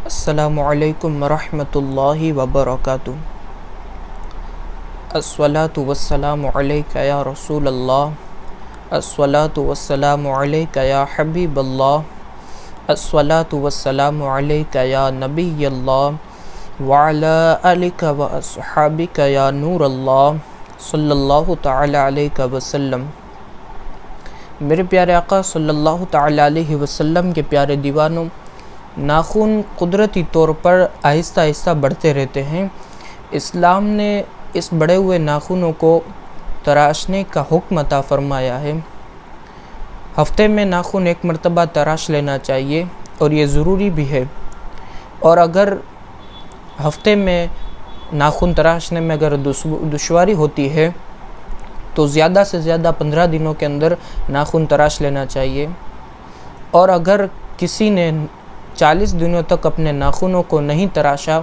السلام علیکم ورحمۃ اللہ وبرکاتہ۔ الصلاۃ والسلام علیک یا رسول اللہ، الصلاۃ والسلام علیک یا حبیب اللہ، الصلاۃ والسلام علیک یا نبی اللہ، وعلی آلک واصحابک یا نور اللہ، صلی اللہ تعالی علیہ وسلم۔ میرے پیارے آقا صلی اللہ تعالی علیہ وسلم کے پیارے دیوانوں، ناخن قدرتی طور پر آہستہ آہستہ بڑھتے رہتے ہیں۔ اسلام نے اس بڑے ہوئے ناخنوں کو تراشنے کا حکم عطا فرمایا ہے۔ ہفتے میں ناخن ایک مرتبہ تراش لینا چاہیے اور یہ ضروری بھی ہے، اور اگر ہفتے میں ناخن تراشنے میں اگر دشواری ہوتی ہے تو زیادہ سے زیادہ 15 دنوں کے اندر ناخن تراش لینا چاہیے، اور اگر کسی نے 40 دنوں تک اپنے ناخنوں کو نہیں تراشا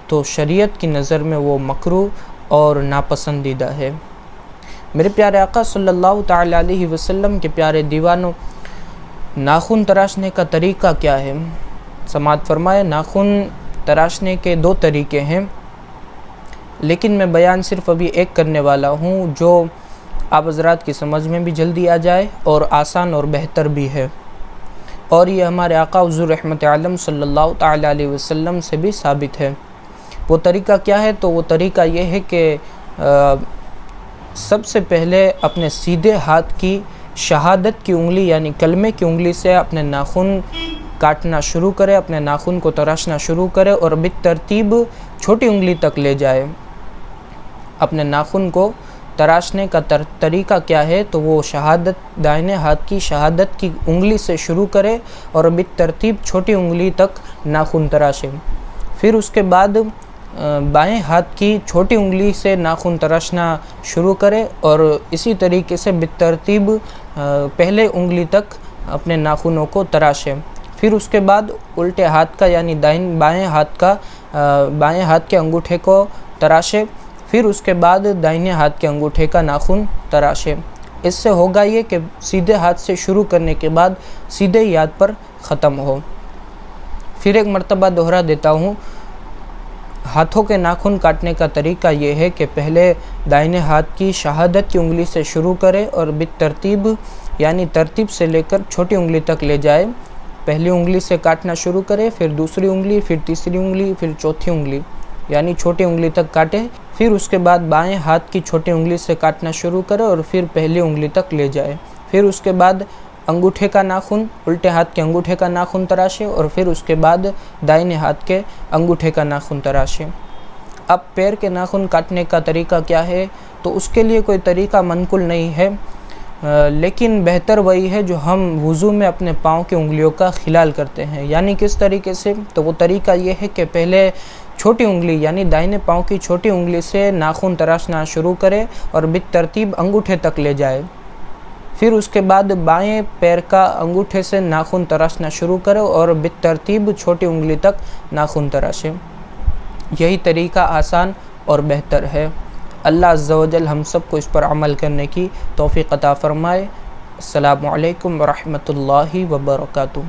تو شریعت کی نظر میں وہ مکروہ اور ناپسندیدہ ہے۔ میرے پیارے آقا صلی اللہ تعالی علیہ وسلم کے پیارے دیوانوں، ناخن تراشنے کا طریقہ کیا ہے؟ سماعت فرمائے، ناخن تراشنے کے 2 طریقے ہیں، لیکن میں بیان صرف ابھی ایک کرنے والا ہوں جو آپ حضرات کی سمجھ میں بھی جلدی آ جائے اور آسان اور بہتر بھی ہے، اور یہ ہمارے آقا حضور رحمت عالم صلی اللہ تعالی علیہ وسلم سے بھی ثابت ہے۔ وہ طریقہ کیا ہے؟ تو وہ طریقہ یہ ہے کہ سب سے پہلے اپنے سیدھے ہاتھ کی شہادت کی انگلی یعنی کلمے کی انگلی سے اپنے ناخن کاٹنا شروع کرے، اپنے ناخن کو تراشنا شروع کرے، اور بالترتیب چھوٹی انگلی تک لے جائے۔ اپنے ناخن کو تراشنے کا طریقہ کیا ہے؟ تو وہ دائیں ہاتھ کی شہادت کی انگلی سے شروع کرے اور بالترتیب چھوٹی انگلی تک ناخن تراشے۔ پھر اس کے بعد بائیں ہاتھ کی چھوٹی انگلی سے ناخن تراشنا شروع کرے اور اسی طریقے سے بالترتیب پہلے انگلی تک اپنے ناخنوں کو تراشے۔ پھر اس کے بعد الٹے ہاتھ کا یعنی بائیں ہاتھ کے انگوٹھے کو تراشے۔ پھر اس کے بعد دائیں ہاتھ کے انگوٹھے کا ناخن تراشے۔ اس سے ہوگا یہ کہ سیدھے ہاتھ سے شروع کرنے کے بعد سیدھے ہی ہاتھ پر ختم ہو۔ پھر ایک مرتبہ دوہرا دیتا ہوں، ہاتھوں کے ناخن کاٹنے کا طریقہ یہ ہے کہ پہلے دائیں ہاتھ کی شہادت کی انگلی سے شروع کرے اور بالترتیب یعنی ترتیب سے لے کر چھوٹی انگلی تک لے جائے۔ پہلی انگلی سے کاٹنا شروع کرے، پھر دوسری انگلی، پھر تیسری انگلی، پھر چوتھی انگلی یعنی چھوٹی انگلی تک کاٹے۔ پھر اس کے بعد بائیں ہاتھ کی چھوٹی انگلی سے کاٹنا شروع کرے اور پھر پہلی انگلی تک لے جائے۔ پھر اس کے بعد انگوٹھے کا ناخن، الٹے ہاتھ کے انگوٹھے کا ناخن تراشے، اور پھر اس کے بعد دائیں ہاتھ کے انگوٹھے کا ناخن تراشے۔ اب پیر کے ناخن کاٹنے کا طریقہ کیا ہے؟ تو اس کے لیے کوئی طریقہ منقول نہیں ہے، لیکن بہتر وہی ہے جو ہم وضو میں اپنے پاؤں کی انگلیوں کا خلال کرتے ہیں۔ یعنی کس طریقے سے؟ تو وہ طریقہ یہ ہے کہ پہلے چھوٹی انگلی یعنی دائیں پاؤں کی چھوٹی انگلی سے ناخن تراشنا شروع کرے اور بالترتیب انگوٹھے تک لے جائے۔ پھر اس کے بعد بائیں پیر کا انگوٹھے سے ناخن تراشنا شروع کرے اور بالترتیب چھوٹی انگلی تک ناخن تراشے۔ یہی طریقہ آسان اور بہتر ہے۔ اللہ عز و جل ہم سب کو اس پر عمل کرنے کی توفیق عطا فرمائے۔ السلام علیکم ورحمۃ اللہ وبرکاتہ۔